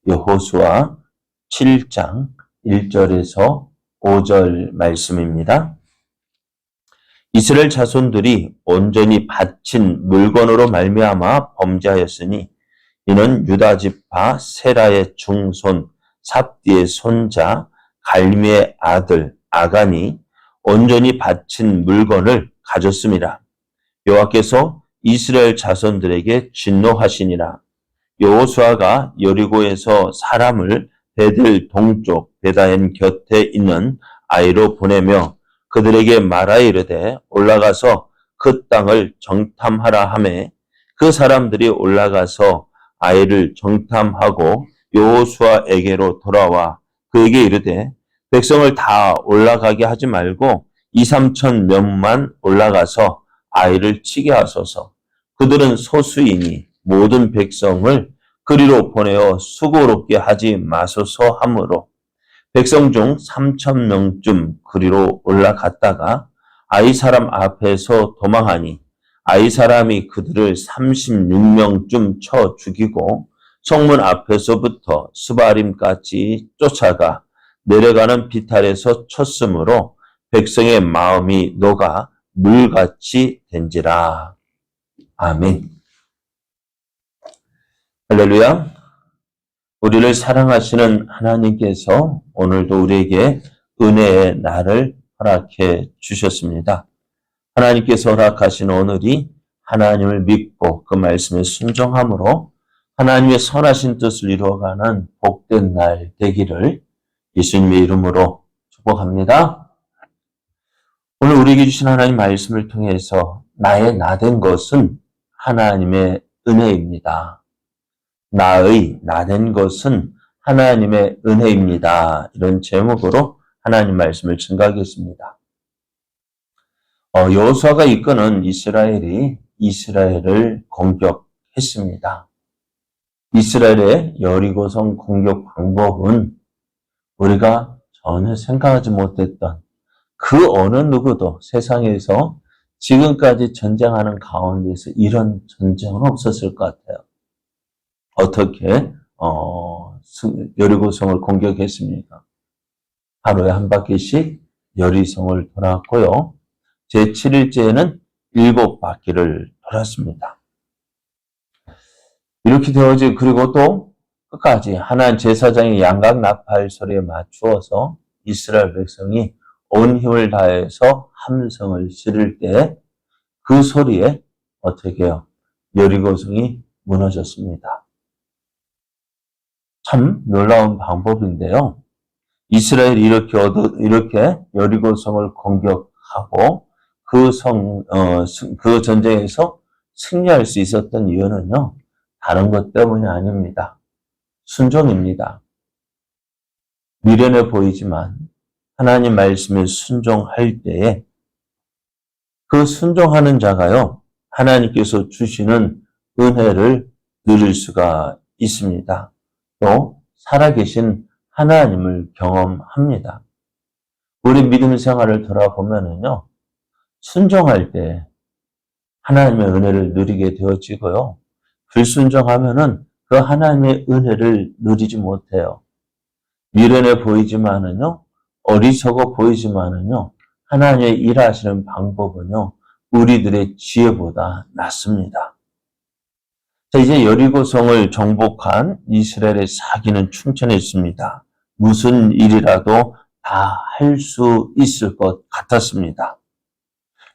여호수아 7장 1절에서 5절 말씀입니다. 이스라엘 자손들이 온전히 바친 물건으로 말미암아 범죄하였으니 이는 유다 지파 세라의 중손 삽디의 손자 갈미의 아들 아간이 온전히 바친 물건을 가졌습니다. 여호와께서 이스라엘 자손들에게 진노하시니라. 여호수아가 여리고에서 사람을 베델 동쪽 베다엔 곁에 있는 아이로 보내며 그들에게 말하 이르되 올라가서 그 땅을 정탐하라 하매 그 사람들이 올라가서 아이를 정탐하고 여호수아에게로 돌아와 그에게 이르되 백성을 다 올라가게 하지 말고 2~3천 명만 올라가서 아이를 치게 하소서. 그들은 소수이니 모든 백성을 그리로 보내어 수고롭게 하지 마소서 하므로 백성 중 3,000명쯤 그리로 올라갔다가 아이 사람 앞에서 도망하니 아이 사람이 그들을 36명쯤 쳐 죽이고 성문 앞에서부터 스바림까지 쫓아가 내려가는 비탈에서 쳤으므로 백성의 마음이 녹아 물같이 된지라. 아멘. 할렐루야. 우리를 사랑하시는 하나님께서 오늘도 우리에게 은혜의 날을 허락해 주셨습니다. 하나님께서 허락하신 오늘이 하나님을 믿고 그 말씀에 순종함으로 하나님의 선하신 뜻을 이루어가는 복된 날 되기를 예수님의 이름으로 축복합니다. 오늘 우리에게 주신 하나님 말씀을 통해서 나의 나된 것은 하나님의 은혜입니다. 나의 나된 것은 하나님의 은혜입니다. 이런 제목으로 하나님 말씀을 증거하겠습니다. 여호수아가 이끄는 이스라엘이 이스라엘을 공격했습니다. 이스라엘의 여리고성 공격 방법은 우리가 전혀 생각하지 못했던 그 어느 누구도 세상에서 지금까지 전쟁하는 가운데서 이런 전쟁은 없었을 것 같아요. 어떻게 여리고성을 공격했습니까? 하루에 한 바퀴씩 여리성을 돌았고요. 제7일째에는 7바퀴를 돌았습니다. 이렇게 되어지 그리고 또 끝까지 하나님 제사장의 양각 나팔 소리에 맞추어서 이스라엘 백성이 온 힘을 다해서 함성을 지를 때 그 소리에 어떻게 해요? 여리고성이 무너졌습니다. 참 놀라운 방법인데요. 이스라엘이 이렇게 여리고성을 공격하고 그 전쟁에서 승리할 수 있었던 이유는요, 다른 것 때문이 아닙니다. 순종입니다. 미련해 보이지만 하나님 말씀에 순종할 때에 그 순종하는 자가요, 하나님께서 주시는 은혜를 누릴 수가 있습니다. 또 살아계신 하나님을 경험합니다. 우리 믿음 생활을 돌아보면은요, 순종할 때 하나님의 은혜를 누리게 되어지고요, 불순종하면은 그 하나님의 은혜를 누리지 못해요. 미련해 보이지만은요, 어리석어 보이지만은요, 하나님의 일하시는 방법은요, 우리들의 지혜보다 낫습니다. 자, 이제 여리고성을 정복한 이스라엘의 사기는 충천했습니다. 무슨 일이라도 다 할 수 있을 것 같았습니다.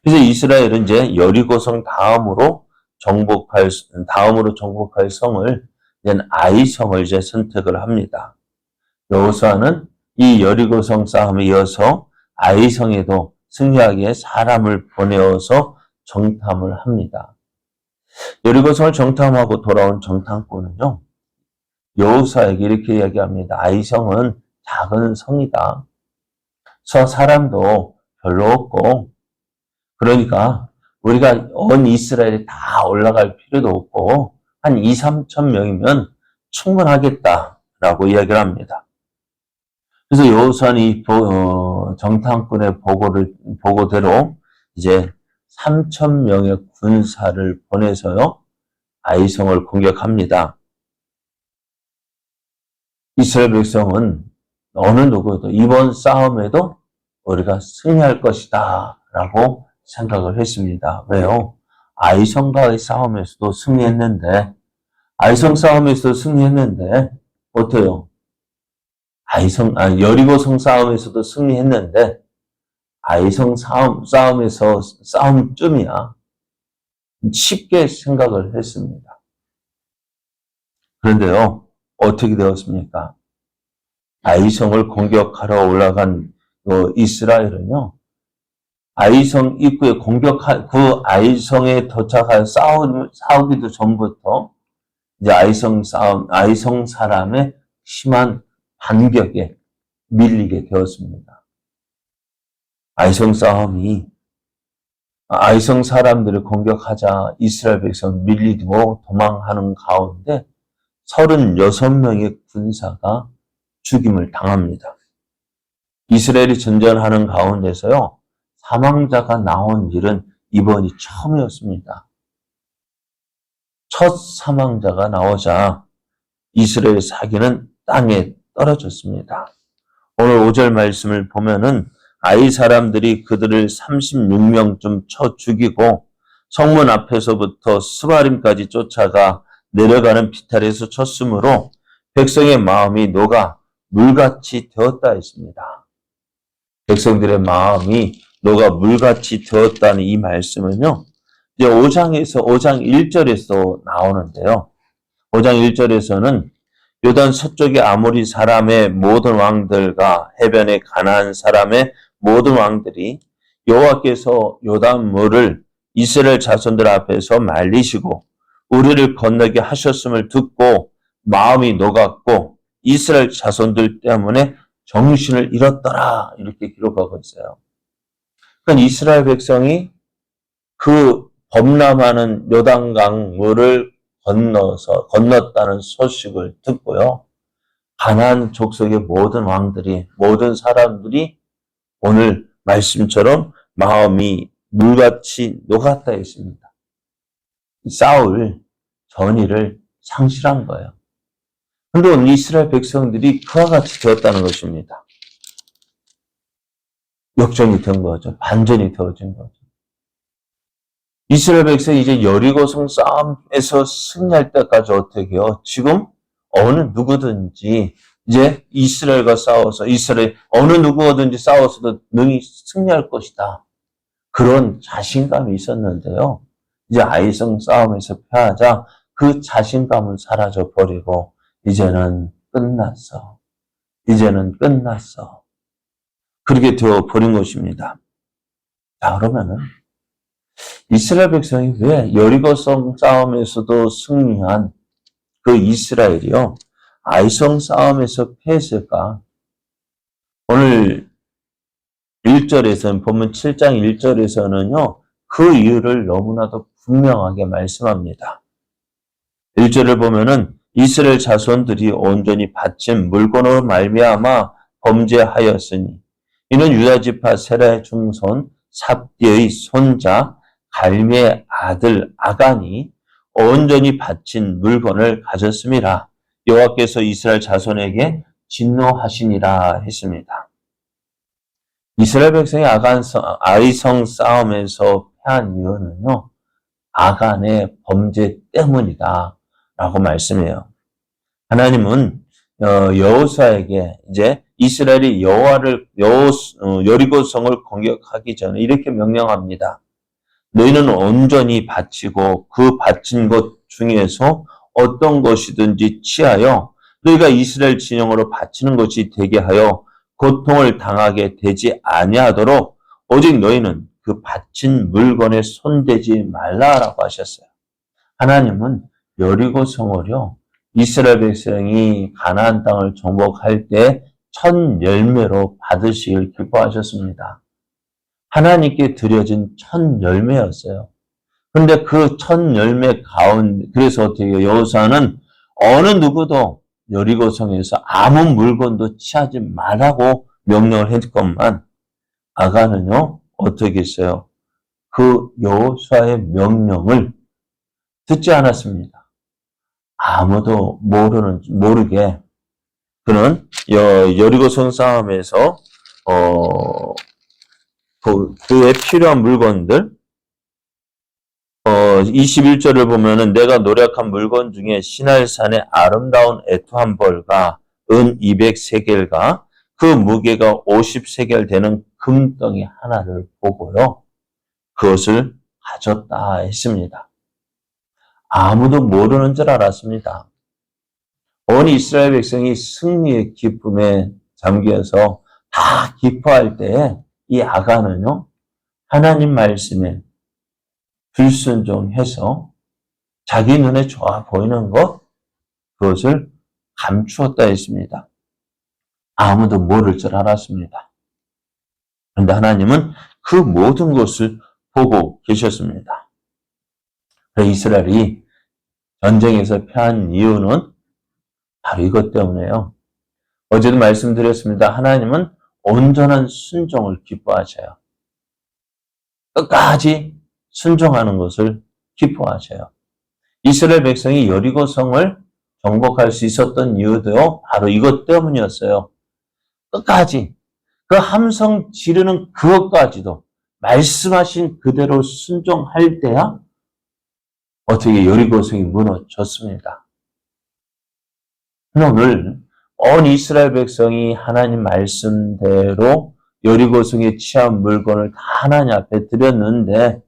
그래서 이스라엘은 이제 여리고성 다음으로 정복할 성을 이제 아이성을 이제 선택을 합니다. 여호수아는 이 여리고성 싸움에 이어서 아이성에도 승리하게 사람을 보내어서 정탐을 합니다. 여리고성을 정탐하고 돌아온 정탐꾼은요, 여호수아에게 이렇게 이야기합니다. 아이성은 작은 성이다. 사람도 별로 없고, 그러니까 우리가 온 이스라엘에 다 올라갈 필요도 없고 한 2~3천 명이면 충분하겠다라고 이야기를 합니다. 그래서 여호수아는 이 정탐꾼의 보고대로 이제 3,000명의 군사를 보내서요, 아이성을 공격합니다. 이스라엘 백성은 어느 누구도 이번 싸움에도 우리가 승리할 것이다 라고 생각을 했습니다. 왜요? 아이성과의 싸움에서도 승리했는데, 아이성 싸움에서도 승리했는데, 어때요? 여리고성 싸움에서도 승리했는데, 아이성 싸움에서 싸움쯤이야. 쉽게 생각을 했습니다. 그런데요, 어떻게 되었습니까? 아이성을 공격하러 올라간 이스라엘은요, 아이성 입구에 그 아이성에 도착한 싸우기도 전부터 이제 아이성 사람의 심한 반격에 밀리게 되었습니다. 아이성 사람들을 공격하자 이스라엘 백성 밀리고 도망하는 가운데 36명의 군사가 죽임을 당합니다. 이스라엘이 전전하는 가운데서요, 사망자가 나온 일은 이번이 처음이었습니다. 첫 사망자가 나오자 이스라엘 사기는 땅에 떨어졌습니다. 오늘 5절 말씀을 보면은 아이 사람들이 그들을 36명쯤 쳐 죽이고 성문 앞에서부터 스바림까지 쫓아가 내려가는 비탈에서 쳤으므로 백성의 마음이 녹아 물같이 되었다 했습니다. 백성들의 마음이 녹아 물같이 되었다는 이 말씀은요, 이제 5장 1절에서 나오는데요. 5장 1절에서는 요단 서쪽의 아모리 사람의 모든 왕들과 해변의 가나안 사람의 모든 왕들이 여호와께서 요단 물을 이스라엘 자손들 앞에서 말리시고 우리를 건너게 하셨음을 듣고 마음이 녹았고 이스라엘 자손들 때문에 정신을 잃었더라, 이렇게 기록하고 있어요. 그러니까 이스라엘 백성이 그 범람하는 요단강 물을 건넜다는 소식을 듣고요, 가나안 족속의 모든 왕들이, 모든 사람들이 오늘 말씀처럼 마음이 물같이 녹았다 했습니다. 싸울 전의를 상실한 거예요. 그런데 오늘 이스라엘 백성들이 그와 같이 되었다는 것입니다. 역전이 된 거죠. 반전이 되어진 거죠. 이스라엘 백성이 이제 여리고성 싸움에서 승리할 때까지 어떻게 해요? 지금 어느 누구든지 이제 이스라엘과 싸워서 어느 누구든지 싸워서도 능히 승리할 것이다, 그런 자신감이 있었는데요, 이제 아이성 싸움에서 패하자 그 자신감은 사라져 버리고 이제는 끝났어. 그렇게 되어 버린 것입니다. 자, 그러면은 이스라엘 백성이 왜 여리고성 싸움에서도 승리한 그 이스라엘이요, 아이성 싸움에서 패했을까? 오늘 1절에서는, 보면 7장 1절에서는요, 그 이유를 너무나도 분명하게 말씀합니다. 1절을 보면은 이스라엘 자손들이 온전히 바친 물건으로 말미암아 범죄하였으니 이는 유다 지파 세라의 중손 삽디의 손자 갈미의 아들 아간이 온전히 바친 물건을 가졌음이라 여호와께서 이스라엘 자손에게 진노하시니라 했습니다. 이스라엘 백성이 아이성 싸움에서 패한 이유는요, 아간의 범죄 때문이다 라고 말씀해요. 하나님은 여호수아에게 이제 이스라엘이 여리고성을 공격하기 전에 이렇게 명령합니다. 너희는 온전히 바치고 그 바친 것 중에서 어떤 것이든지 취하여 너희가 이스라엘 진영으로 바치는 것이 되게 하여 고통을 당하게 되지 아니하도록 오직 너희는 그 바친 물건에 손대지 말라라고 하셨어요. 하나님은 여리고성을요, 이스라엘 백성이 가나안 땅을 정복할 때 첫 열매로 받으시길 기뻐하셨습니다. 하나님께 드려진 첫 열매였어요. 그런데 그 첫 열매 가운데, 그래서 어떻게 해요? 여호수아는 어느 누구도 여리고성에서 아무 물건도 취하지 말라고 명령을 했건만 아간은요, 어떻게 했어요? 그 여호수아의 명령을 듣지 않았습니다. 아무도 모르게 그는 여리고성 싸움에서 그에 필요한 물건들 21절을 보면은 내가 노력한 물건 중에 시날산의 아름다운 애투한 벌과 은 200세겔과 그 무게가 50세겔 되는 금덩이 하나를 보고요. 그것을 가졌다 했습니다. 아무도 모르는 줄 알았습니다. 온 이스라엘 백성이 승리의 기쁨에 잠겨서 다 기뻐할 때에 이 아간은요, 하나님 말씀에 불순종해서 자기 눈에 좋아 보이는 그것을 감추었다 했습니다. 아무도 모를 줄 알았습니다. 그런데 하나님은 그 모든 것을 보고 계셨습니다. 이스라엘이 전쟁에서 패한 이유는 바로 이것 때문에요. 어제도 말씀드렸습니다. 하나님은 온전한 순종을 기뻐하셔요. 끝까지 순종하는 것을 기뻐하셔요. 이스라엘 백성이 여리고성을 정복할 수 있었던 이유도 바로 이것 때문이었어요. 끝까지 그 함성 지르는 그것까지도 말씀하신 그대로 순종할 때야 어떻게 여리고성이 무너졌습니다. 오늘 온 이스라엘 백성이 하나님 말씀대로 여리고성에 취한 물건을 다 하나님 앞에 드렸는데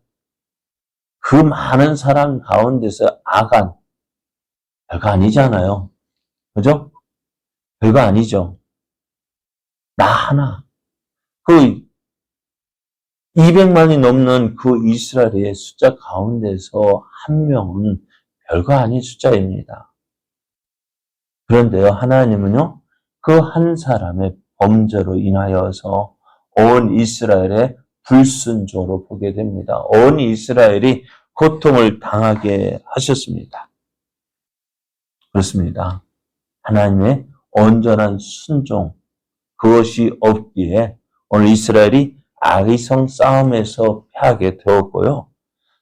그 많은 사람 가운데서 아간, 별거 아니잖아요. 그죠? 별거 아니죠. 나 하나. 그 200만이 넘는 그 이스라엘의 숫자 가운데서 한 명은 별거 아닌 숫자입니다. 그런데요, 하나님은요, 그 한 사람의 범죄로 인하여서 온 이스라엘의 불순종으로 보게 됩니다. 온 이스라엘이 고통을 당하게 하셨습니다. 그렇습니다. 하나님의 온전한 순종, 그것이 없기에 오늘 이스라엘이 아기성 싸움에서 패하게 되었고요.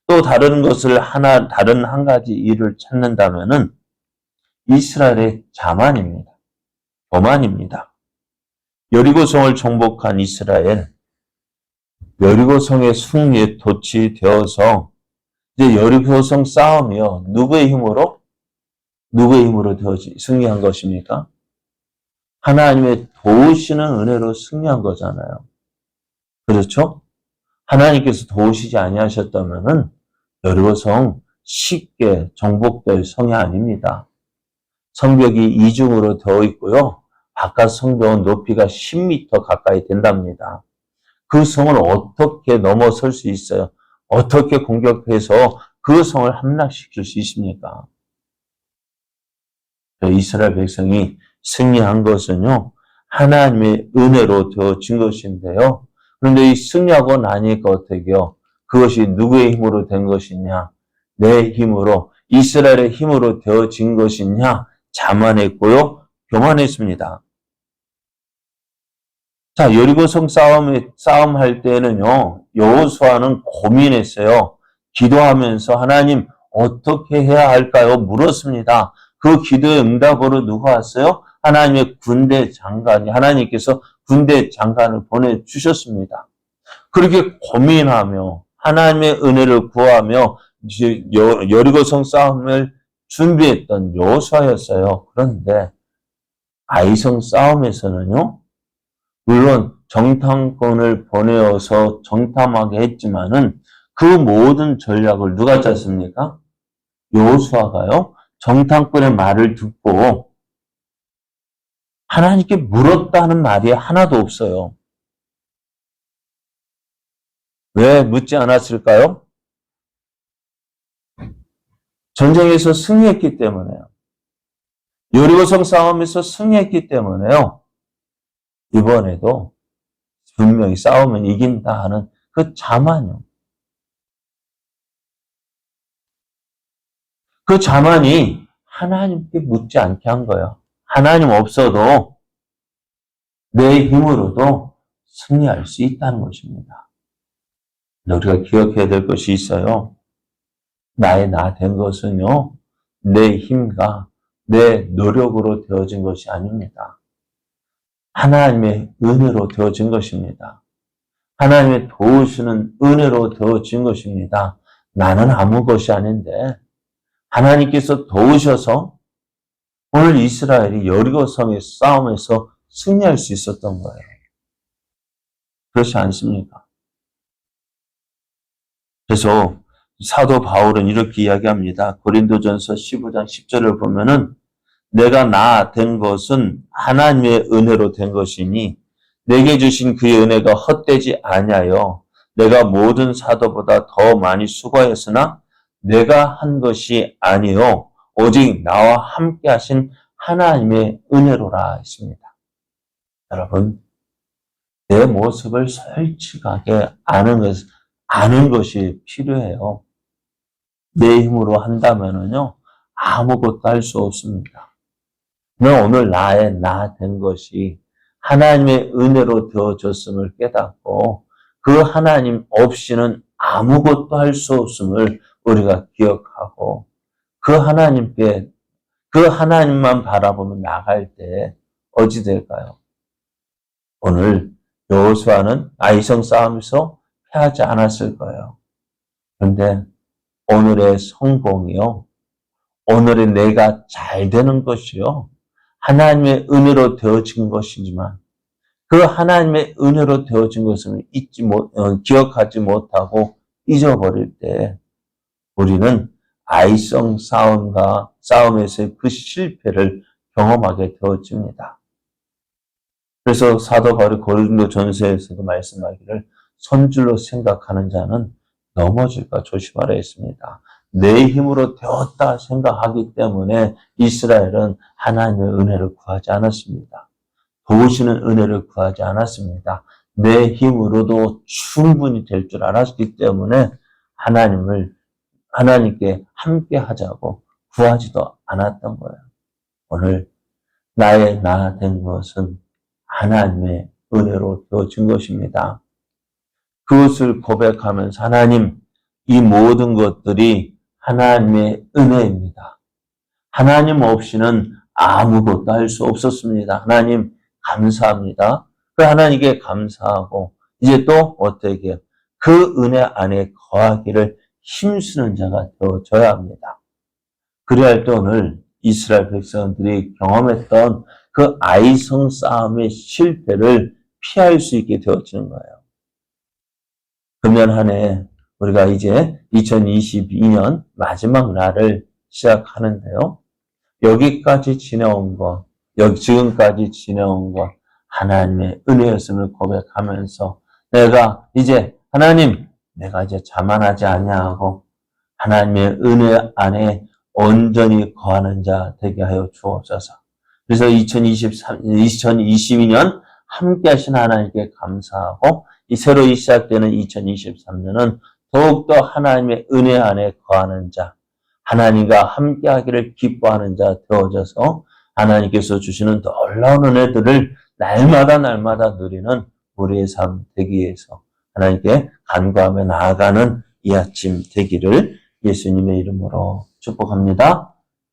또 다른 것을 다른 한 가지 일을 찾는다면은 이스라엘의 자만입니다. 교만입니다. 여리고성을 정복한 이스라엘, 여리고성의 승리에 도취되어서 이제 여리고성 싸움이요. 누구의 힘으로 승리한 것입니까? 하나님의 도우시는 은혜로 승리한 거잖아요. 그렇죠? 하나님께서 도우시지 아니하셨다면은 여리고성 쉽게 정복될 성이 아닙니다. 성벽이 이중으로 되어 있고요. 바깥 성벽은 높이가 10m 가까이 된답니다. 그 성을 어떻게 넘어설 수 있어요? 어떻게 공격해서 그 성을 함락시킬 수 있습니까? 이스라엘 백성이 승리한 것은요, 하나님의 은혜로 되어진 것인데요. 그런데 이 승리하고 나니까 어떻게요? 그것이 누구의 힘으로 된 것이냐? 내 힘으로, 이스라엘의 힘으로 되어진 것이냐? 자만했고요, 교만했습니다. 자, 여리고성 싸움할 때는요, 여호수아는 고민했어요. 기도하면서 하나님 어떻게 해야 할까요? 물었습니다. 그 기도의 응답으로 누가 왔어요? 하나님의 군대 장관이, 하나님께서 군대 장관을 보내주셨습니다. 그렇게 고민하며 하나님의 은혜를 구하며 여리고성 싸움을 준비했던 여호수아였어요. 그런데 아이성 싸움에서는요, 물론 정탐꾼을 보내어서 정탐하게 했지만은 그 모든 전략을 누가 짰습니까? 여호수아가요. 정탐꾼의 말을 듣고 하나님께 물었다는 말이 하나도 없어요. 왜 묻지 않았을까요? 전쟁에서 승리했기 때문에요. 여리고성 싸움에서 승리했기 때문에요. 이번에도 분명히 싸우면 이긴다 하는 그 자만이요. 그 자만이 하나님께 묻지 않게 한 거예요. 하나님 없어도 내 힘으로도 승리할 수 있다는 것입니다. 우리가 기억해야 될 것이 있어요. 나의 나 된 것은요, 내 힘과 내 노력으로 되어진 것이 아닙니다. 하나님의 은혜로 되어진 것입니다. 하나님의 도우시는 은혜로 되어진 것입니다. 나는 아무 것이 아닌데 하나님께서 도우셔서 오늘 이스라엘이 여리고성의 싸움에서 승리할 수 있었던 거예요. 그렇지 않습니까? 그래서 사도 바울은 이렇게 이야기합니다. 고린도전서 15장 10절을 보면은 내가 나 된 것은 하나님의 은혜로 된 것이니 내게 주신 그의 은혜가 헛되지 아니하여 내가 모든 사도보다 더 많이 수고하였으나 내가 한 것이 아니요 오직 나와 함께 하신 하나님의 은혜로라 했습니다. 여러분, 내 모습을 솔직하게 아는 것이 필요해요. 내 힘으로 한다면은요, 아무것도 할 수 없습니다. 오늘 나의 나 된 것이 하나님의 은혜로 되어졌음을 깨닫고 그 하나님 없이는 아무것도 할 수 없음을 우리가 기억하고 그 하나님만 바라보며 나갈 때 어찌 될까요? 오늘 여호수아는 아이성 싸움에서 패하지 않았을 거예요. 그런데 오늘의 성공이요, 오늘의 내가 잘 되는 것이요, 하나님의 은혜로 되어진 것이지만 그 하나님의 은혜로 되어진 것을 기억하지 못하고 잊어버릴 때 우리는 아이성 싸움에서의 그 실패를 경험하게 되어집니다. 그래서 사도 바울이 고린도전서에서도 말씀하기를 손줄로 생각하는 자는 넘어질까 조심하라 했습니다. 내 힘으로 되었다 생각하기 때문에 이스라엘은 하나님의 은혜를 구하지 않았습니다. 도우시는 은혜를 구하지 않았습니다. 내 힘으로도 충분히 될 줄 알았기 때문에 하나님께 함께 하자고 구하지도 않았던 거예요. 오늘 나의 나 된 것은 하나님의 은혜로 되어진 것입니다. 그것을 고백하면서 하나님, 이 모든 것들이 하나님의 은혜입니다. 하나님 없이는 아무것도 할 수 없었습니다. 하나님 감사합니다. 그 하나님께 감사하고 이제 또 어떻게 해요? 그 은혜 안에 거하기를 힘쓰는 자가 되어져야 합니다. 그래야 할 때 오늘 이스라엘 백성들이 경험했던 그 아이성 싸움의 실패를 피할 수 있게 되어지는 거예요. 금년 한 해 우리가 이제 2022년 마지막 날을 시작하는데요. 지금까지 지내온 것 하나님의 은혜였음을 고백하면서 내가 이제 자만하지 아니하고 하나님의 은혜 안에 온전히 거하는 자 되게 하여 주옵소서. 그래서 2022년 함께 하신 하나님께 감사하고 이 새로 시작되는 2023년은 더욱더 하나님의 은혜 안에 거하는 자, 하나님과 함께 하기를 기뻐하는 자 되어져서 하나님께서 주시는 놀라운 은혜들을 날마다 누리는 우리의 삶 되기 위해서 하나님께 간구하며 나아가는 이 아침 되기를 예수님의 이름으로 축복합니다.